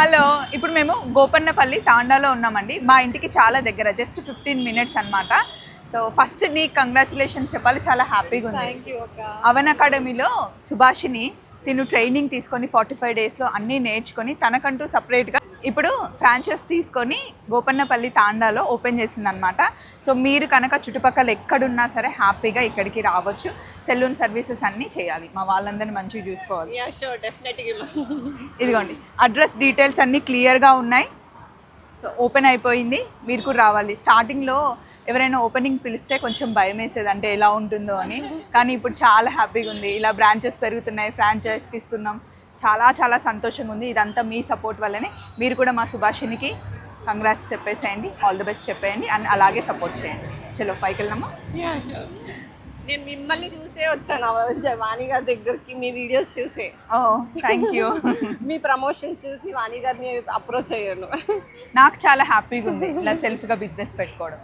Hello, ఇప్పుడు మేము గోపన్నపల్లి తాండాలో ఉన్నామండి. మా ఇంటికి చాలా దగ్గర, జస్ట్ 15 మినిట్స్ అన్నమాట. సో ఫస్ట్ నీకు కంగ్రాచులేషన్స్ చెప్పాలి, చాలా హ్యాపీగా ఉంది. థ్యాంక్ యూ అక్క. అవన్ అకాడమీలో సుభాషిని తిను ట్రైనింగ్ తీసుకొని 45 డేస్లో అన్నీ నేర్చుకొని తనకంటూ సపరేట్గా ఇప్పుడు ఫ్రాంచైజ్ తీసుకొని గోపన్నపల్లి తాండాలో ఓపెన్ చేసిందనమాట. సో మీరు కనుక చుట్టుపక్కల ఎక్కడున్నా సరే హ్యాపీగా ఇక్కడికి రావచ్చు. సెలూన్ సర్వీసెస్ అన్నీ చేయాలి, మా వాళ్ళందరినీ మంచిగా చూసుకోవాలి. యా షూర్, డెఫినెట్గా. ఇదిగోండి, అడ్రస్ డీటెయిల్స్ అన్నీ క్లియర్గా ఉన్నాయి. సో ఓపెన్ అయిపోయింది, మీరు కూడా రావాలి. స్టార్టింగ్లో ఎవరైనా ఓపెనింగ్ పిలిస్తే కొంచెం భయం వేసేది, అంటే ఎలా ఉంటుందో అని. కానీ ఇప్పుడు చాలా హ్యాపీగా ఉంది. ఇలా బ్రాంచెస్ పెరుగుతున్నాయి, ఫ్రాంచైజ్కి ఇస్తున్నాం, చాలా చాలా సంతోషంగా ఉంది. ఇదంతా మీ సపోర్ట్ వల్లనే. మీరు కూడా మా సుభాషినికి కంగ్రాట్స్ చెప్పేసేయండి, ఆల్ ది బెస్ట్ చెప్పేయండి, అండ్ అలాగే సపోర్ట్ చేయండి. చలో పైకి వెళ్దామా? Yeah sure. నేను మిమ్మల్ని చూసే వచ్చాను వాణి గారి దగ్గరికి, మీ వీడియోస్ చూసే. ఓ థ్యాంక్ యూ. మీ ప్రమోషన్స్ చూసి వాణి గారిని అప్రోచ్ అయ్యాను. నాకు చాలా హ్యాపీగా ఉంది ఇలా సెల్ఫ్గా బిజినెస్ పెట్టుకోవడం.